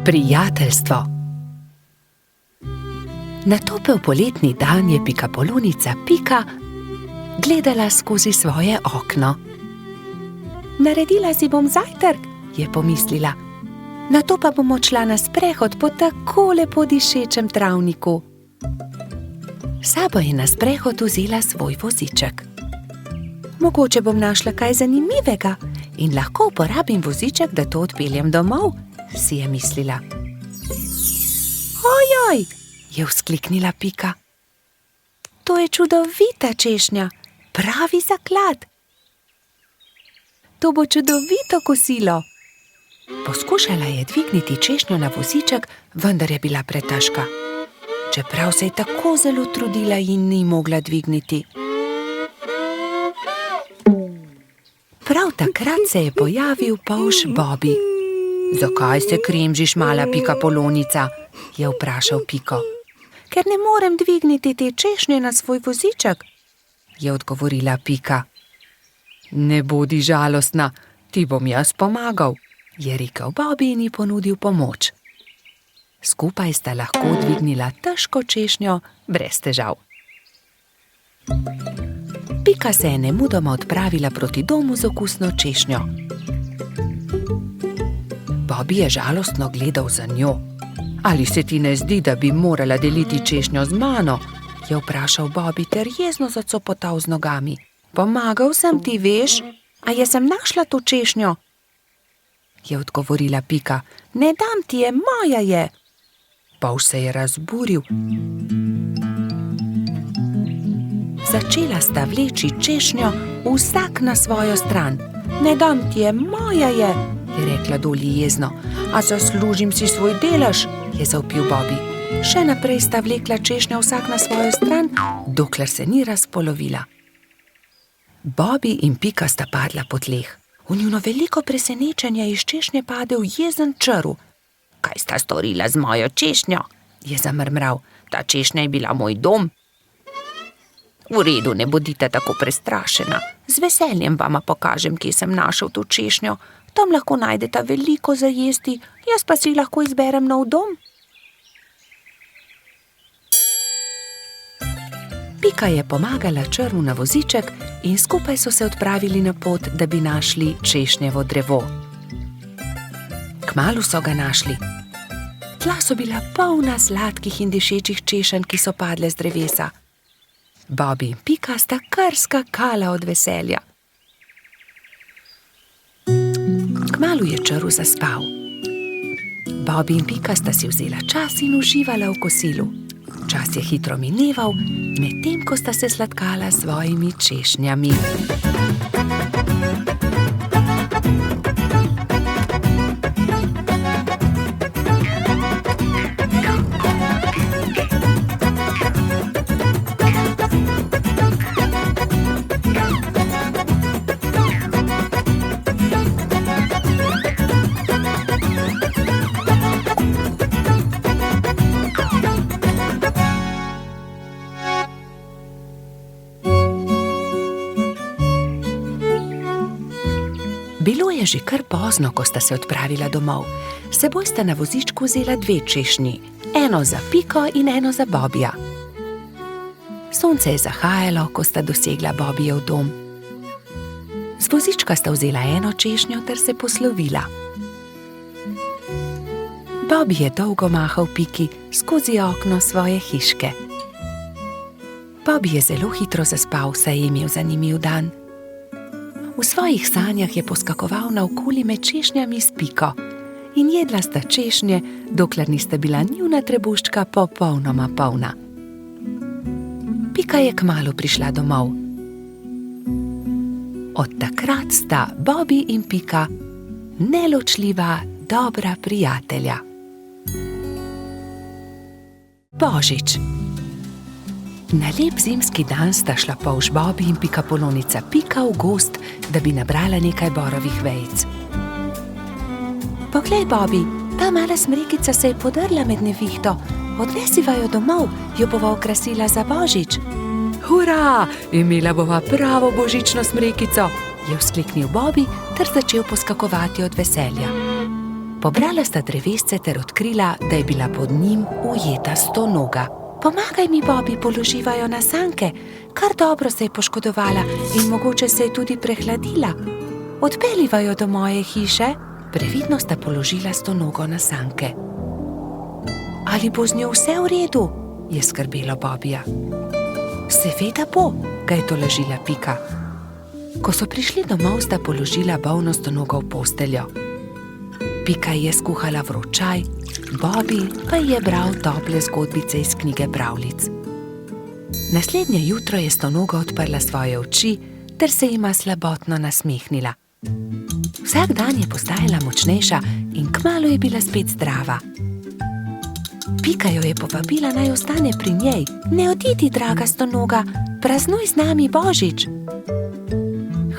Prijateljstvo. Na topel poletni dan je pikapolonica Pika gledala skozi svoje okno. Naredila si bom zajtrk, je pomislila. Nato pa bom odšla na sprehod po tako lepo dišečem travniku. Sabo je na sprehod vzela svoj voziček. Mogoče bom našla kaj zanimivega in lahko uporabim voziček, da to odpeljem domov, si je mislila. Ojoj, je vzkliknila Pika. To je čudovita češnja, pravi zaklad. To bo čudovito kosilo. Poskušala je dvigniti češnjo na voziček, vendar je bila pretežka. Čeprav se je tako zelo trudila in ni mogla dvigniti. Prav takrat se je pojavil polž Bobby. Zakaj se kremžiš, mala pikapolonica? Je vprašal Piko. Ker ne morem dvigniti te češnje na svoj voziček, je odgovorila Pika. Ne bodi žalostna, ti bom jaz pomagal, je rekel Bobby in ji ponudil pomoč. Skupaj sta lahko dvignila težko češnjo brez težav. Pika se je nemudoma odpravila proti domu z okusno češnjo. Bobby je žalostno gledal za njo. Ali se ti ne zdi, da bi morala deliti češnjo z mano? Je vprašal Bobby ter jezno zacopotal z nogami. Pomagal sem ti, veš, a jaz sem našla to češnjo, je odgovorila Pika. Ne dam ti je, moja je. Polž se je razburil. Začela sta vleči češnjo vsak na svojo stran. Ne dam ti je, moja je rekla Dolly jezno. A zaslužim si svoj delež, je zavpil Bobby. Še naprej sta vlekla češnjo vsak na svojo stran, dokler se ni razpolovila. Bobby in Pika sta padla po tleh. V njuno veliko presenečenje iz češnje padel jezen črv. Kaj sta storila z mojo češnjo? Je zamrmral. Ta češnja je bila moj dom. V redu, ne bodite tako prestrašena. Z veseljem vama pokažem, kje sem našel to češnjo. Tam lahko najdeta veliko za jesti, jaz pa si lahko izberem nov dom. Pika je pomagala črvu na voziček in skupaj so se odpravili na pot, da bi našli češnjevo drevo. Kmalu so ga našli. Tla so bila polna sladkih in dišečih češenj, ki so padle z drevesa. Bobby in Pika sta kar skakala od veselja. Kmalu je črv zaspal. Bobby in Pika sta si vzela čas in uživala v kosilu. Čas je hitro mineval, medtem ko sta se sladkala s svojimi češnjami. Bilo je že kar pozno, ko sta se odpravila domov. S seboj sta na vozičku vzela dve češnji, eno za Piko in eno za Bobbyja. Sonce je zahajalo, ko sta dosegla Bobbyjev dom. Z vozička sta vzela eno češnjo ter se poslovila. Bobby je dolgo mahal Piki skozi okno svoje hiške. Bobby je zelo hitro zaspal, saj je imel zanimiv dan. V svojih sanjah je poskakoval naokoli med češnjami s Piko in jedla sta češnje, dokler nista bila njuna trebuščka popolnoma polna. Pika je kmalu prišla domov. Od takrat sta Bobby in Pika neločljiva, dobra prijatelja. Božič. Na lep zimski dan sta šla polž Bobby in pikapolonica Pika v gozd, da bi nabrala nekaj borovih vejic. Poglej, Bobby, ta mala smrekica se je podrla med nevihto. Odnesiva jo domov, jo bova okrasila za Božič. Hurra, imela bova pravo božično smrekico, je vzkliknil Bobby ter začel poskakovati od veselja. Pobrala sta drevesce ter odkrila, da je bila pod njim ujeta stonoga. Pomagaj mi, Bobby, položiva jo na sanke. Kar dobro se je poškodovala in mogoče se je tudi prehladila. Odpeljiva jo do moje hiše. Previdno sta položila stonogo na sanke. Ali bo z njo vse v redu? Je skrbelo Bobbyja. Seveda bo, ga je tolažila Pika. Ko so prišli domov, sta položila bolno stonogo v posteljo. Pika je skuhala vroč čaj, Bobby pa je bral tople zgodbice iz knjige pravljic. Naslednje jutro je stonoga odprla svoje oči ter se jima slabotno nasmehnila. Vsak dan je postajala močnejša in kmalu je bila spet zdrava. Pika jo je povabila, naj ostane pri njej. Ne odidi, draga stonoga, praznuj z nami Božič.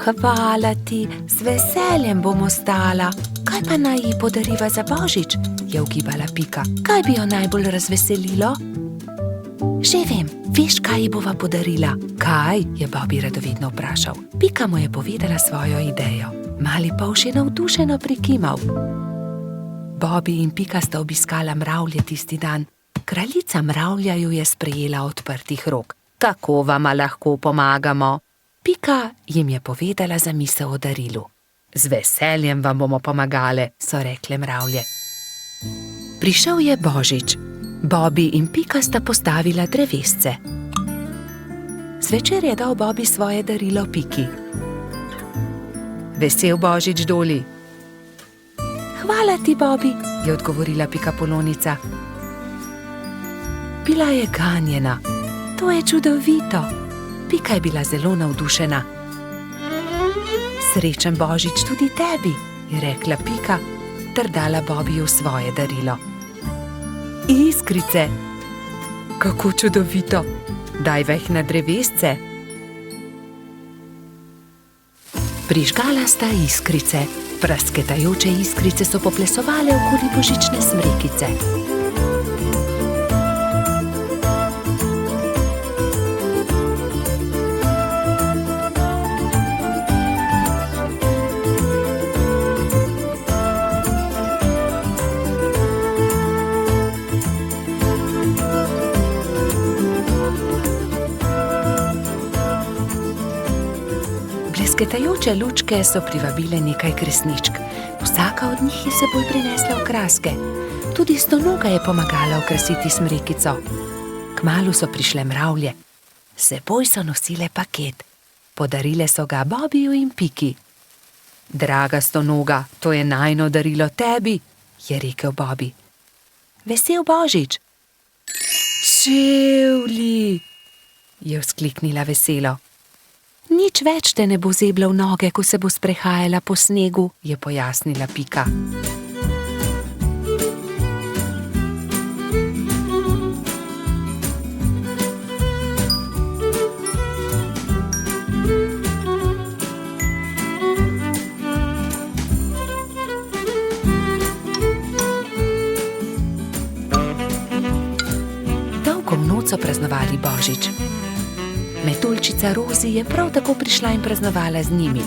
Hvala ti, z veseljem bom ostala. Kaj pa naj ji podariva za Božič? Je ugibala Pika. Kaj bi jo najbolj razveselilo? Že vem, veš, kaj ji bova podarila? Kaj? Je Bobby radovedno vprašal. Pika mu je povedala svojo idejo. Mali polž je navdušeno prikimal. Bobby in Pika sta obiskala mravlje tisti dan. Kraljica mravlja ju je sprejela odprtih rok. Kako vama lahko pomagamo? Pika jim je povedala zamisel o darilu. Z veseljem vam bomo pomagale, so rekle mravlje. Prišel je Božič. Bobby in Pika sta postavila drevesce. Zvečer je dal Bobby svoje darilo Piki. Vesel Božič, Doli. Hvala ti, Bobby, je odgovorila Pikapolonica. Bila je ganjena. To je čudovito. Pika je bila zelo navdušena. Srečen Božič tudi tebi, je rekla Pika ter dala Bobbyju svoje darilo. Iskrice. Kako čudovito. Daj veh na drevesce. Prižgala sta iskrice. Prasketajoče iskrice so poplesovale okoli božične smrekice. Blesketajoče lučke so privabile nekaj kresničk. Vsaka od njih je s seboj prinesla okraske. Tudi stonoga je pomagala okrasiti smrekico. Kmalu so prišle mravlje. S seboj so nosile paket. Podarile so ga Bobbyju in Piki. Draga stonoga, to je najino darilo tebi, je rekel Bobby. Vesel Božič. Čevlji, je vzkliknila veselo. Nič več te ne bo zebla v noge, ko se bo sprehajala po snegu, je pojasnila Pika. Dolgo noč so praznovali Božič. Metuljčica Rozi je prav tako prišla in praznovala z njimi.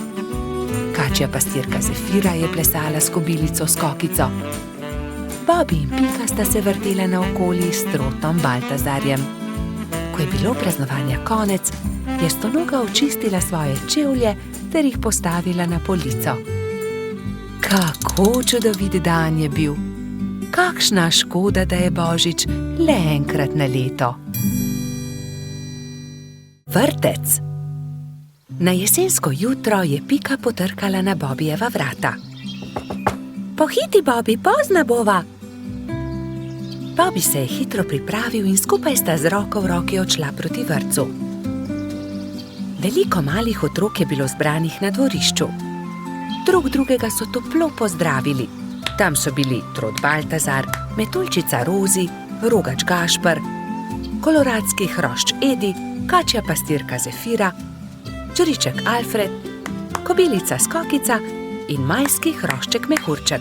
Kačja pastirka Zefira je plesala s kobilico Skokico. Bobby in Pika sta se vrtela naokoli s trotom Baltazarjem. Ko je bilo praznovanja konec, je stonoga očistila svoje čevlje ter jih postavila na polico. Kako čudovit dan je bil! Kakšna škoda, da je Božič le enkrat na leto. Vrtec. Na jesensko jutro je Pika potrkala na Bobbyjeva vrata. Pohiti, Bobby, pozna bova! Bobby se je hitro pripravil in skupaj sta z roko v roki odšla proti vrtcu. Veliko malih otrok je bilo zbranih na dvorišču. Drug drugega so toplo pozdravili. Tam so bili trod Baltazar, metuljčica Rozi, rogač Gašper, koloradski hrošč Edi, kačja pastirka Zefira, čriček Alfred, kobilica Skokica in majski hrošček Mehurček.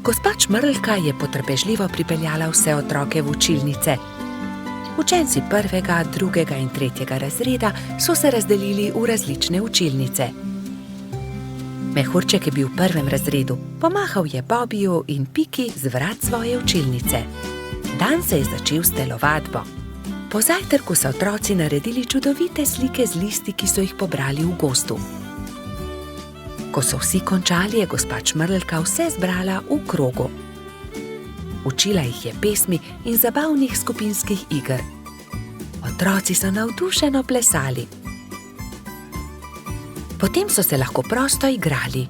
Gospa Čmrlka je potrpežljivo pripeljala vse otroke v učilnice. Učenci 1., 2. in 3. razreda so se razdelili v različne učilnice. Mehurček je bil v 1. razredu. Pomahal je Bobiju in Piki z vrat svoje učilnice. Dan se je začel s telovadbo. Po zajtrku so otroci naredili čudovite slike z listi, ki so jih pobrali v gozdu. Ko so vsi končali, je gospa Čmrlka vse zbrala v krogu. Učila jih je pesmi in zabavnih skupinskih iger. Otroci so navdušeno plesali. Potem so se lahko prosto igrali.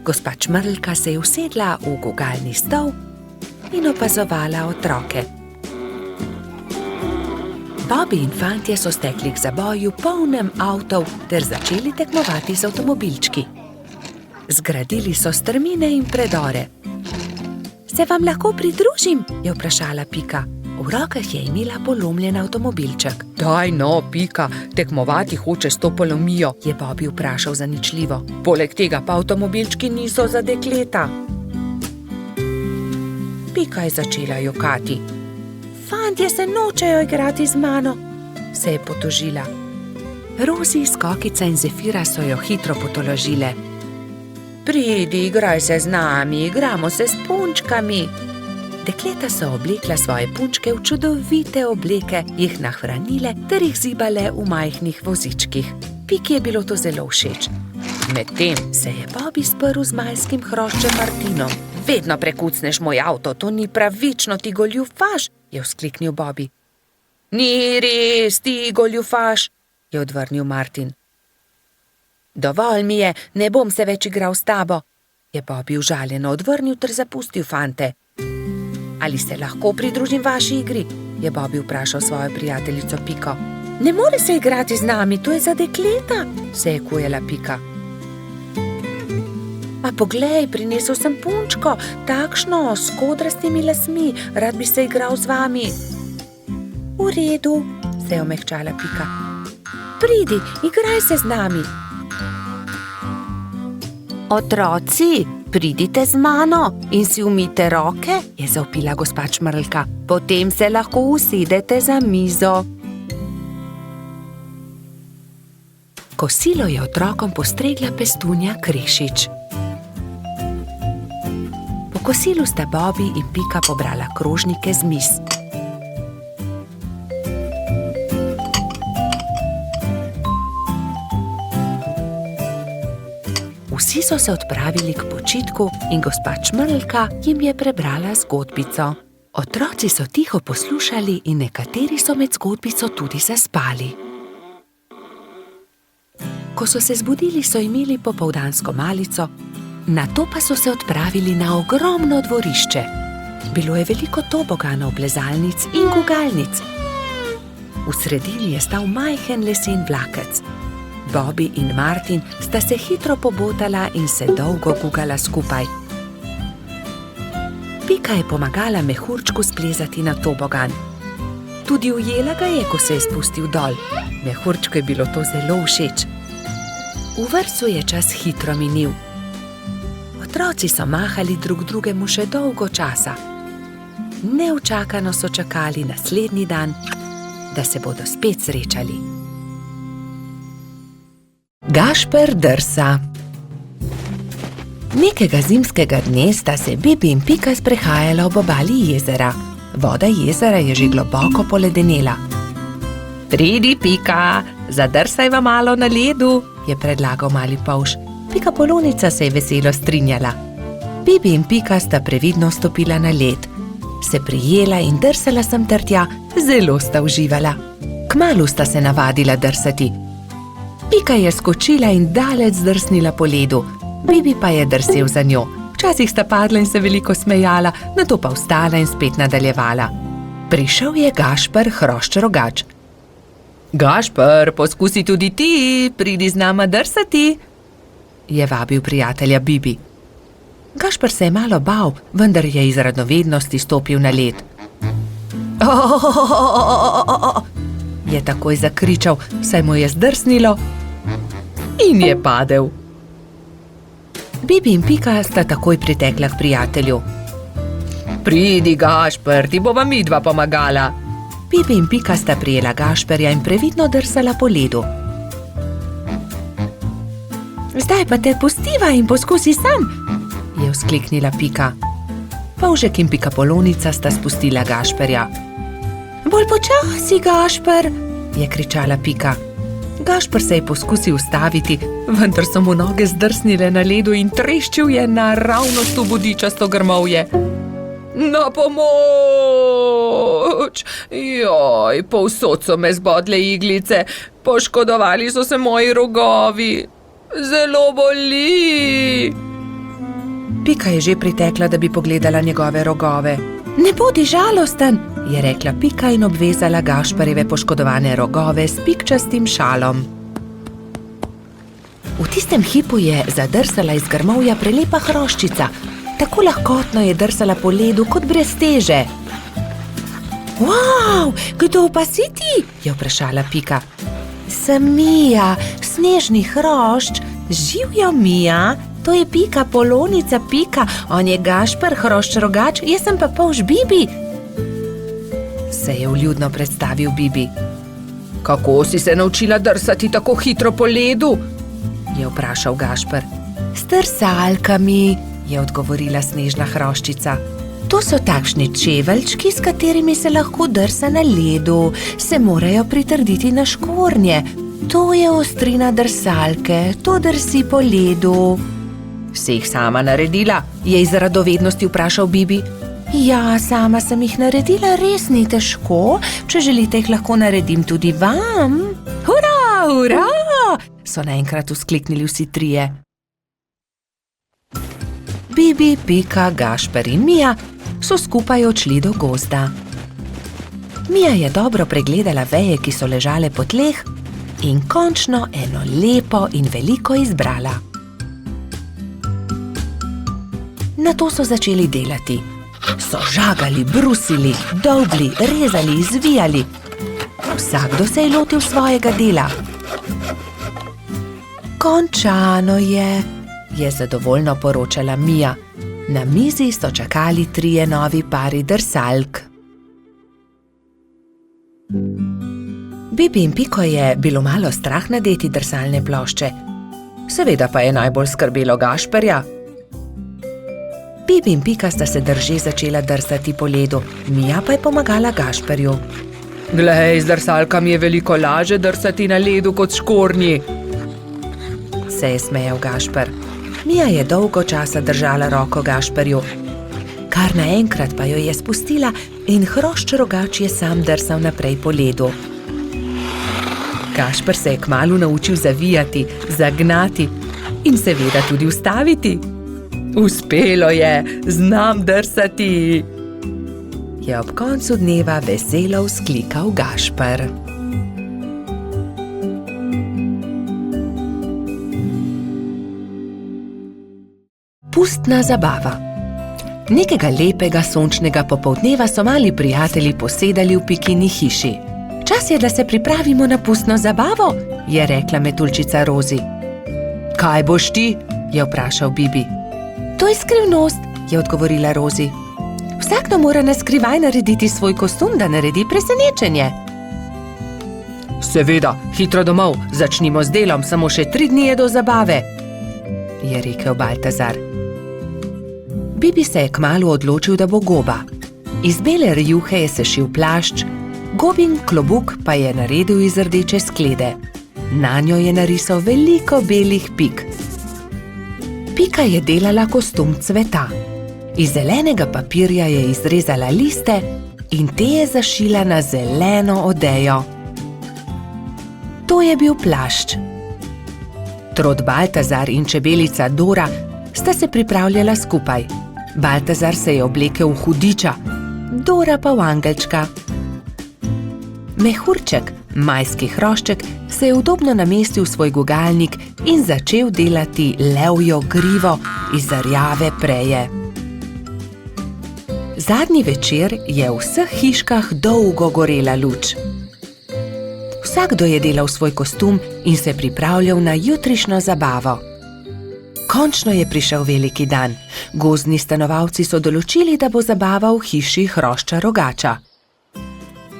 Gospa Čmrlka se je usedla v gugalni stol in opazovala otroke. Bobi in fantje so stekli k zaboju polnem avtov ter začeli tekmovati z avtomobilčki. Zgradili so strmine in predore. Se vam lahko pridružim? Je vprašala Pika. V rokah je imela polomljen avtomobilček. Daj no, Pika, tekmovati hoče s to polomijo, je Bobi vprašal zaničljivo. Poleg tega pa avtomobilčki niso za dekleta. Pika je začela jokati. Fantje se nočejo igrati z mano, se je potožila. Rozi, Skokica in Zefira so jo hitro potolažile. Pridi, igraj se z nami, igramo se s punčkami. Dekleta so oblekla svoje punčke v čudovite obleke, jih nahranile ter jih zibale v majhnih vozičkih. Piki je bilo to zelo všeč. Medtem se je Bobi sprl z majskim hroščem Martinom. Vedno prekucneš moj avto, to ni pravično, ti goljufaš, je vzkliknil Bobi. Ni res, ti goljufaš, je odvrnil Martin. Dovolj mi je, ne bom se več igral s tabo, je Bobi užaljeno odvrnil ter zapustil fante. Ali se lahko pridružim vaši igri? Je Bobi vprašal svojo prijateljico Piko. Ne more se igrati z nami, to je za dekleta, se je kujala Pika. A poglej, prinesel sem punčko, takšno, s kodrastimi lasmi, rad bi se igral z vami. V redu, se je omehčala Pika. Pridi, igraj se z nami. Otroci, pridite z mano in si umijte roke, je zavpila gospa Čmrlka. Potem se lahko usedete za mizo. Kosilo je otrokom postregla pestunja Krešič. Po kosilu sta Bobi in Pika pobrala krožnike z miz. Vsi so se odpravili k počitku in gospa Čmrlka jim je prebrala zgodbico. Otroci so tiho poslušali in nekateri so med zgodbico tudi zaspali. Ko so se zbudili, so imeli popoldansko malico, nato pa so se odpravili na ogromno dvorišče. Bilo je veliko toboganov, plezalnic in gugalnic. V sredini je stal majhen lesen vlakec. Bobi in Martin sta se hitro pobotala in se dolgo gugala skupaj. Pika je pomagala Mehurčku splezati na tobogan. Tudi ujela ga je, ko se je spustil dol. Mehurčku je bilo to zelo všeč. V vrtcu je čas hitro minil. Otroci so mahali drug drugemu še dolgo časa. Neučakano so čakali naslednji dan, da se bodo spet srečali. Gašper drsa. Nekega zimskega dne sta se Bibi in Pika sprehajala ob obali jezera. Voda jezera je že globoko poledenela. Pridi, Pika, zadrsajva malo na ledu, je predlagal mali polž. Pika Polonica se je veselo strinjala. Bibi in Pika sta previdno stopila na led. Se prijela in drsala sem ter tja, zelo sta uživala. Kmalu sta se navadila drsati. Pika je skočila in daleč zdrsnila po ledu, Bibi pa je drsel za njo. Včasih sta padla in se veliko smejala, nato pa vstala in spet nadaljevala. Prišel je Gašper Hrošč-Rogač. Gašper, poskusi tudi ti, pridi z nama drsati, je vabil prijatelja Bibi. Gašper se je malo bal, vendar je iz radovednosti stopil na led. Je takoj zakričal, saj mu je zdrsnilo in je padel. Bibi in Pika sta takoj pritekla k prijatelju. Pridi, Gašper, ti bova midva pomagala. Bibi in Pika sta prijela Gašperja in previdno drsala po ledu. Zdaj pa te pustiva in poskusi sam, je vzkliknila Pika. Polžek in Pikapolonica sta spustila Gašperja. Bolj počasi, Gašper, je kričala Pika. Gašper se je poskusil ustaviti, vendar so mu noge zdrsnile na ledu in treščil je naravnost v bodičasto grmovje. Na pomoč! Joj, povsod so me zbodle iglice, poškodovali so se moji rogovi. Zelo boli! Pika je že pritekla, da bi pogledala njegove rogove. Ne bodi žalosten, je rekla Pika in obvezala Gašperjeve poškodovane rogove s pikčastim šalom. V tistem hipu je zadrsala iz grmovja prelepa hroščica. Tako lahkotno je drsala po ledu kot brez teže. Wow, kdo pa si ti? Je vprašala Pika. Sem Mija, snežni hrošč. Živjo, Mija, to je Pikapolonica Pika, on je Gašper, hrošč rogač, jaz sem pa polž Bibi. Se je vljudno predstavil Bibi. Kako si se naučila drsati tako hitro po ledu? Je vprašal Gašper. S drsalkami, je odgovorila snežna hroščica. To so takšni čeveljčki, s katerimi se lahko drsa na ledu, se morajo pritrditi na škornje. To je ostrina drsalke, to drsi po ledu. Si jih sama naredila? Je iz radovednosti vprašal Bibi. Ja, sama sem jih naredila, res ni težko. Če želite, jih lahko naredim tudi vam. Hurra, hurra! So naenkrat vzkliknili vsi trije. Bibi, Pika, Gašper in Mija so skupaj odšli do gozda. Mija je dobro pregledala veje, ki so ležale po tleh, in končno eno lepo in veliko izbrala. Nato so začeli delati. So žagali, brusili, dolgli, rezali, zvijali. Vsakdo se je lotil svojega dela. Končano je zadovoljno poročala Mija. Na mizi so čakali trije novi pari drsalk. Bibi in Piko je bilo malo strah nadeti drsalne plošče. Seveda pa je najbolj skrbelo Gašperja. Bibi in Pika sta se drže začela drsati po ledu, Mija pa je pomagala Gašperju. Glej, z drsalkami je veliko laže drsati na ledu kot škornji, se je smejal Gašper. Mija je dolgo časa držala roko Gašperju. Kar naenkrat pa jo je spustila in hrošč rogač je sam drsal naprej po ledu. Gašper se je kmalu naučil zavijati, zagnati in seveda tudi ustaviti. Uspelo je, znam drsati, je ob koncu dneva veselo vzklikal Gašper. Pustna zabava. Nekega lepega sončnega popoldneva so mali prijatelji posedali v Pikini hiši. Čas je, da se pripravimo na pustno zabavo, je rekla metuljčica Rozi. Kaj boš ti? Je vprašal Bibi. To je skrivnost, je odgovorila Rozi. Vsakdo mora na skrivaj narediti svoj kostum, da naredi presenečenje. Seveda, hitro domov, začnimo z delom, samo še 3 dni je do zabave, je rekel Baltazar. Bibi se je kmalu odločil, da bo goba. Iz bele rjuhe je sešil plašč, Gobin klobuk pa je naredil iz rdeče sklede. Nanjo je narisal veliko belih pik. Pika je delala kostum cveta. Iz zelenega papirja je izrezala liste in te je zašila na zeleno odejo. To je bil plašč. Trod Baltazar in čebelica Dora sta se pripravljala skupaj. Baltazar se je oblekel v hudiča, Dora pa v angelčka. Mehurček, majski hrošček, se je udobno namestil v svoj gugalnik in začel delati levjo grivo iz rjave preje. Zadnji večer je v vseh hiškah dolgo gorela luč. Vsakdo je delal svoj kostum in se pripravljal na jutrišnjo zabavo. Končno je prišel veliki dan. Gozdni stanovalci so določili, da bo zabava v hiši hrošča rogača.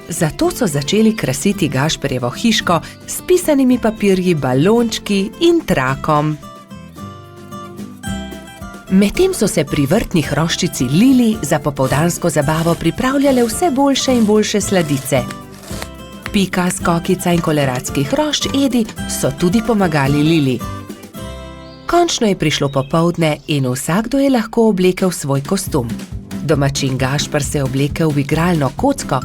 Zato so začeli krasiti Gašperjevo hiško s pisanimi papirji, balončki in trakom. Medtem so se pri vrtni hroščici Lili za popoldansko zabavo pripravljale vse boljše in boljše sladice. Pika, Skokica in koleratski hrošč Edi so tudi pomagali Lili. Končno je prišlo popoldne in vsakdo je lahko oblekel svoj kostum. Domačin Gašper se je oblekel v igralno kocko.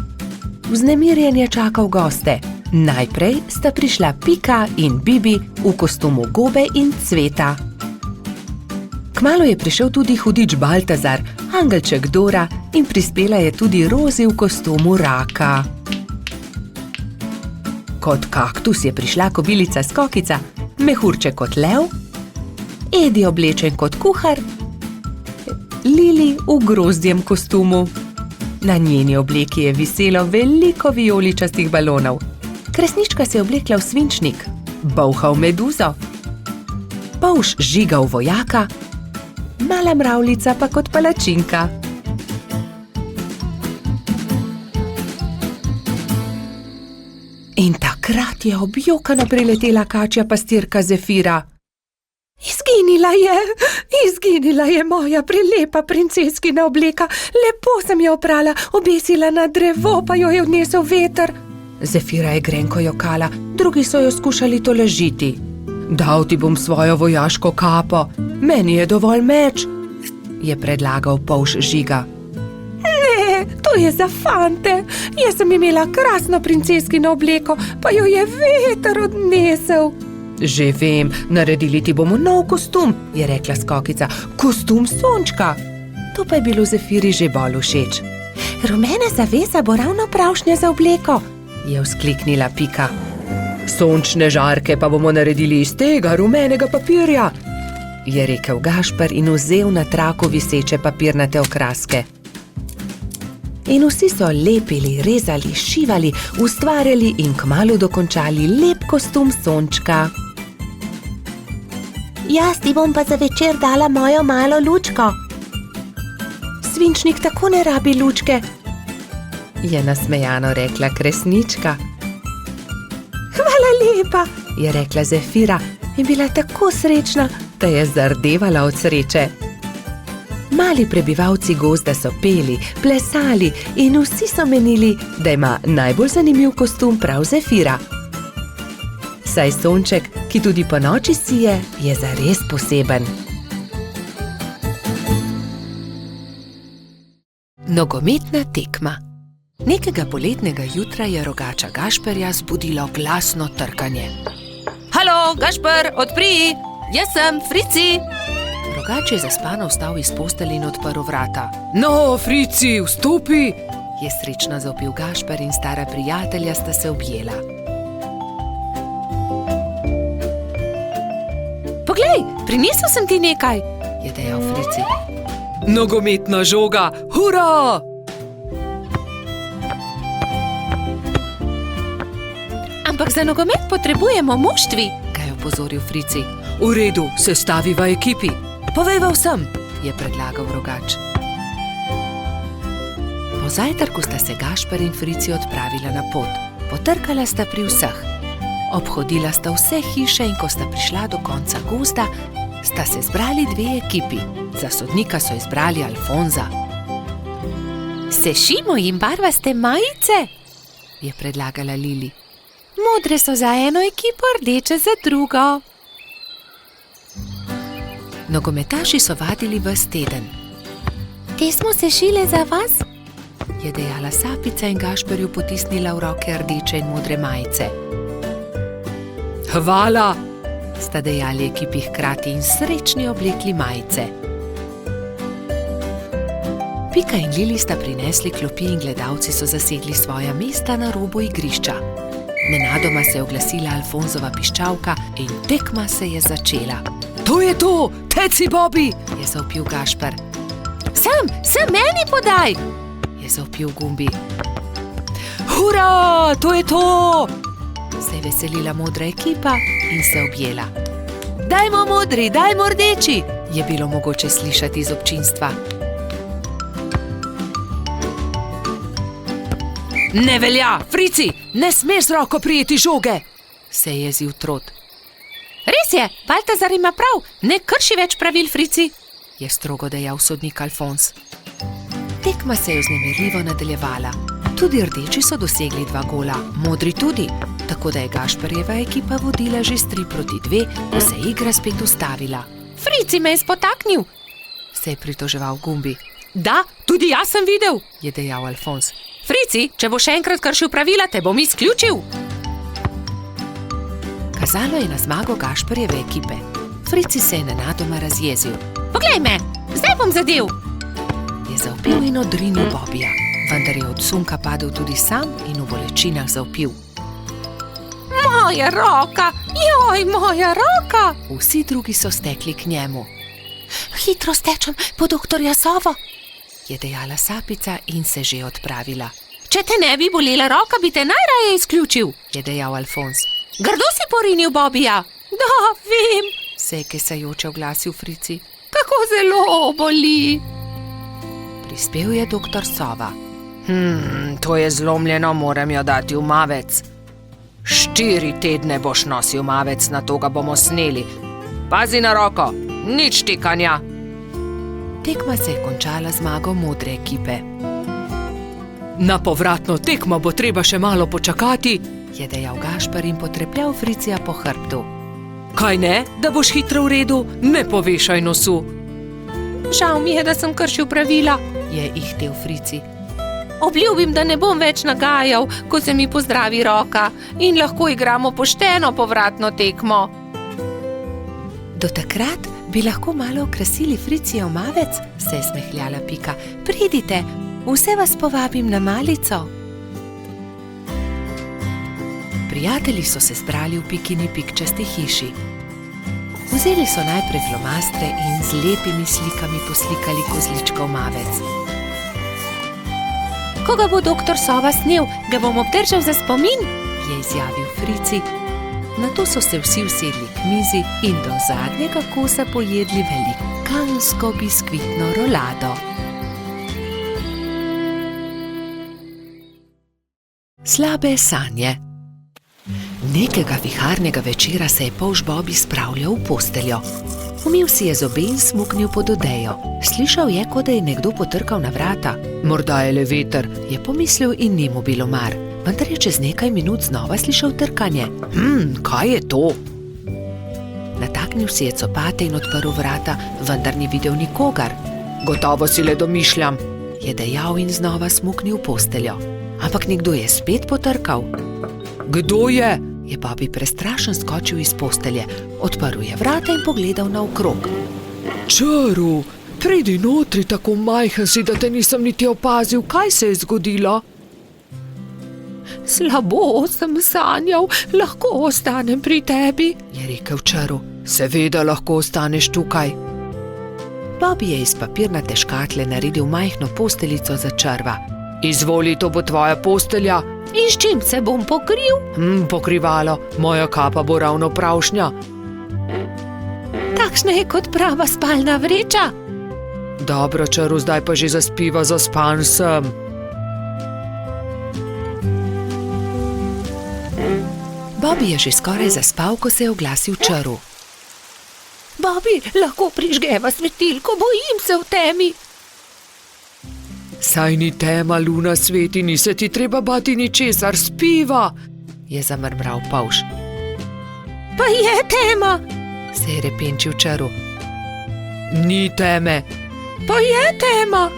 Vznemirjen je čakal goste. Najprej sta prišla Pika in Bibi v kostumu Gobe in Cveta. Kmalu je prišel tudi hudič Baltazar, angelček Dora in prispela je tudi Rozi v kostumu Raka. Kot kaktus je prišla kobilica Skokica, mehurček kot lev, Edi oblečen kot kuhar, Lili v grozdjem kostumu. Na njeni obleki je viselo veliko vijoličastih balonov. Kresnička se je oblekla v svinčnik, Bolha v meduzo, Polž Žiga v vojaka, Mala mravljica pa kot palačinka. In takrat je objokano priletela kačja pastirka Zefira. Izginila je moja prelepa princeskina obleka. Lepo sem jo oprala, obesila na drevo, pa jo je odnesel veter. Zefira je grenko jokala, drugi so jo skušali tolažiti. Dal ti bom svojo vojaško kapo, meni je dovolj meč, je predlagal Polž Žiga. Ne, to je za fante. Jaz sem imela krasno princeskino obleko, pa jo je veter odnesel. Že vem, naredili ti bomo nov kostum, je rekla Skokica. Kostum Sončka. To pa je bilo Zefiri že bolj všeč. Rumena zavesa bo ravno pravšnja za obleko, je vzkliknila Pika. Sončne žarke pa bomo naredili iz tega rumenega papirja, je rekel Gašper in vzel na traku viseče papirnate okraske. In vsi so lepili, rezali, šivali, ustvarjali in kmalu dokončali lep kostum Sončka. Jaz ti bom pa za večer dala mojo malo lučko. Svinčnik tako ne rabi lučke, je nasmejano rekla Kresnička. Hvala lepa, je rekla Zefira in bila tako srečna, da je zardevala od sreče. Mali prebivalci gozda so peli, plesali in vsi so menili, da ima najbolj zanimiv kostum prav Zefira. Saj Sonček, ki tudi ponoči sije, je zares poseben. Nogometna tekma. Nekega poletnega jutra je rogača Gašperja zbudilo glasno trkanje. Halo, Gašper, odpri! Jaz sem, Frici! Rogač je zaspano vstal iz postelje in odprl vrata. No, Frici, vstopi! Je srečno zavpil Gašper in stara prijatelja sta se objela. Poglej, prinesel sem ti nekaj, je dejal Frici. Nogometna žoga, hura! Ampak za nogomet potrebujemo moštvi, ga je opozoril Frici. V redu, sestaviva ekipi. Povejva vsem, je predlagal rogač. Po zajtrku sta se Gašper in Frici odpravila na pot. Potrkala sta pri vseh. Obhodila sta vse hiše in ko sta prišla do konca gozda, sta se zbrali dve ekipi. Za sodnika so izbrali Alfonza. Sešimo jim barvaste majice, je predlagala Lili. Modre so za eno ekipo, rdeče za drugo. Nogometaši so vadili ves teden. Te smo sešile za vas, je dejala Sapica in Gašperju potisnila v roke rdeče in modre majice. Hvala, sta dejali ekipi hkrati in srečni oblekli majice. Pika in Lili sta prinesli klopi in gledalci so zasedli svoja mesta na robu igrišča. Nenadoma se je oglasila Alfonzova piščalka in tekma se je začela. To je to, teci Bobi, je zavpil Gašper. Sem meni podaj, je zavpil Gumbi. Hura, to je to, se je veselila modra ekipa in se objela. Dajmo modri, dajmo rdeči, je bilo mogoče slišati iz občinstva. Ne velja, Frici, ne smeš z roko prijeti žoge, se je jezil Trot. Res je, Baltazar ima prav, ne krši več pravil, Frici, je strogo dejal sodnik Alfons. Tekma se je vznemirljivo nadaljevala. Tudi rdeči so dosegli 2 gola, modri tudi, tako da je Gašperjeva ekipa vodila že s 3-2, ko se je igra spet ustavila. Frici me je spotaknil, se je pritoževal Gumbi. Da, tudi jaz sem videl, je dejal Alfons. Frici, če bo še enkrat kršil pravila, te bom izključil. Kazalo je na zmago Gašperjeve ekipe. Frici se je nenadoma razjezil. Poglej me, zdaj bom zadel, je zavpil in odrinil Bobija, vendar je od sunka padel tudi sam in v bolečinah zavpil. Moja roka, joj, moja roka! Vsi drugi so stekli k njemu. Hitro stečem po doktorja Sovo, je dejala Sapica in se že odpravila. Če te ne bi bolela roka, bi te najraje izključil, je dejal Alfons. Grdo si porinil Bobija. Da, vem, se je kesajoče oglasil Frici. Kako zelo boli. Prispel je doktor Sova. To je zlomljeno, moram jo dati v mavec. 4 tedne boš nosil mavec, na to ga bomo sneli. Pazi na roko, nič tikanja. Tekma se je končala z zmago modre ekipe. Na povratno tekmo bo treba še malo počakati, je dejal Gašper in potrepljal Fricija po hrbtu. Kaj ne, da boš hitro v redu, ne povešaj nosu. Žal mi je, da sem kršil pravila, je ihtel Frici. Obljubim, da ne bom več nagajal, ko se mi pozdravi roka in lahko igramo pošteno povratno tekmo. Do takrat bi lahko malo okrasili Fricijev mavec, se je smehljala Pika. Pridite, vse vas povabim na malico. Prijatelji so se zbrali v Pikini pikčasti hiši. Vzeli so najprej flomastre in z lepimi slikami poslikali kozličkov mavec. Ko ga bo doktor Sova snel, ga bom obdržal za spomin, je izjavil Frici. Nato so se vsi usedli k mizi in do zadnjega kosa pojedli velikansko biskvitno rolado. Slabe sanje. Nekega viharnega večera se je polž Bobi spravljal v posteljo. Umil si je zobe in smuknil pod odejo. Slišal je, kot da je nekdo potrkal na vrata. Morda je le veter, je pomislil in ni mu bilo mar. Vendar je čez nekaj minut znova slišal trkanje. Kaj je to? Nataknil si je copate in odprl vrata, vendar ni videl nikogar. Gotovo si le domišljam, je dejal in znova smuknil v posteljo. Ampak nekdo je spet potrkal. Kdo je? Je Bobi prestrašen skočil iz postelje, odprl je vrata in pogledal naokrog. Čaru, pridi notri, tako majhen si, da te nisem niti opazil, kaj se je zgodilo? Slabo sem sanjal, lahko ostanem pri tebi, je rekel Čaru. Seveda lahko ostaneš tukaj. Bobi je iz papirnate škatle naredil majhno posteljico za Čarva. Izvoli, to bo tvoja postelja. In s čim se bom pokril? Pokrivalo, moja kapa bo ravno pravšnja. Takšna je kot prava spalna vreča. Dobro, Čaru, zdaj pa že zaspiva, zaspan sem. Bobi je že skoraj zaspal, ko se je oglasil Čaru. Bobi, lahko prižgeva svetilko, bojim se v temi. Saj ni tema, luna sveti, ni se ti treba bati ničesar, spiva, je zamrmral polž. Pa je tema, se je repenčil Čaru. Ni teme. Pa je tema.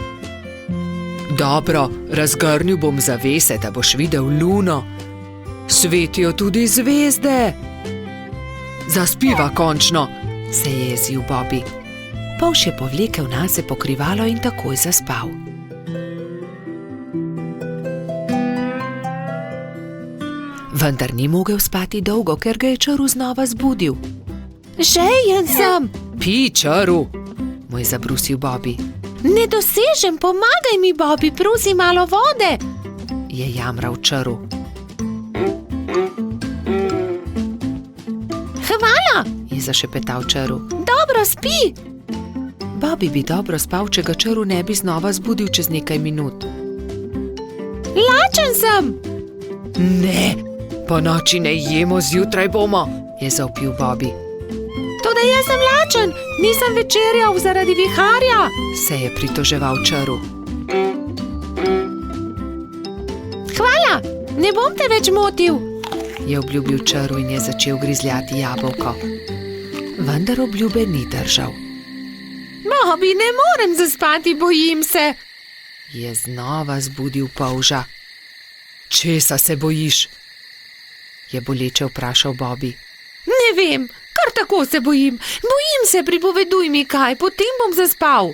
Dobro, razgrnil bom zavese, da boš videl luno. Svetijo tudi zvezde. Zaspiva končno, se je jezil Bobi. Polž je povlekel nase pokrivalo in takoj zaspal. Vendar ni mogel spati dolgo, ker ga je Čaru znova zbudil. Žejen sem. Pij, Čaru, mu je zabrusil Bobi. Ne dosežem, pomagaj mi, Bobi, prosim malo vode, je jamral Čaru. Hvala, je zašepetal Čaru. Dobro spi. Bobi bi dobro spal, če ga Čaru ne bi znova zbudil čez nekaj minut. Lačen sem. Ne, po noči ne jemo, zjutraj bomo, je zavpil Bobi. Toda jaz sem lačen, nisem večerjal zaradi viharja, se je pritoževal črv. Hvala, ne bom te več motil, je obljubil črv in je začel grizljati jabolko. Vendar obljube ni držal. Bobby, ne morem zaspati, bojim se, je znova zbudil polža. Česa se bojiš? Je boleče vprašal Bobby. Ne vem, kar tako se bojim. Bojim se, pripoveduj mi kaj, potem bom zaspal.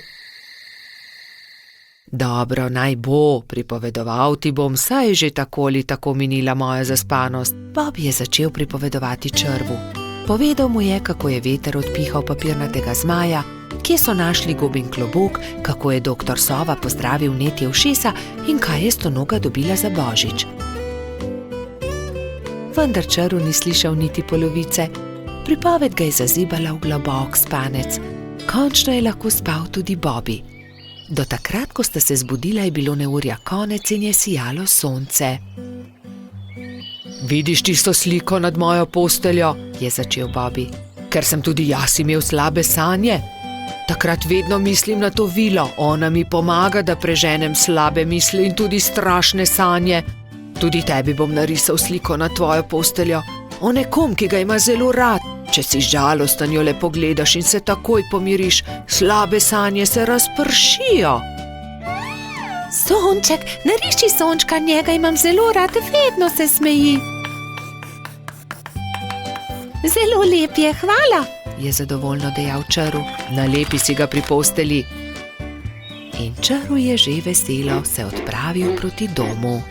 Dobro, naj bo, pripovedoval ti bom, saj je že tako ali tako minila moja zaspanost. Bobby je začel pripovedovati črvu. Povedal mu je, kako je veter odpihal papirnatega zmaja, kje so našli gobin klobuk, kako je doktor Sova pozdravil netje ušesa in kaj je stonoga dobila za božič. Vendar črv ni slišal niti polovice. Pripoved ga je zazibala v globok spanec. Končno je lahko spal tudi Bobby. Do takrat, ko sta se zbudila, je bilo neurja konec in je sijalo sonce. Vidiš tisto sliko nad mojo posteljo, je začel Bobby. Ker sem tudi jaz imel slabe sanje. Takrat vedno mislim na to vilo, ona mi pomaga, da preženem slabe misli in tudi strašne sanje. Tudi tebi bom narisal sliko na tvojo posteljo, o nekom, ki ga ima zelo rad. Če si žalosten, jo le pogledaš in se takoj pomiriš, slabe sanje se razpršijo. Sonček, nariši sončka, njega imam zelo rad, vedno se smeji. Zelo lep je, hvala, je zadovoljno dejal črv. Nalepi si ga pri postelji. In črv je že veselo se odpravil proti domu.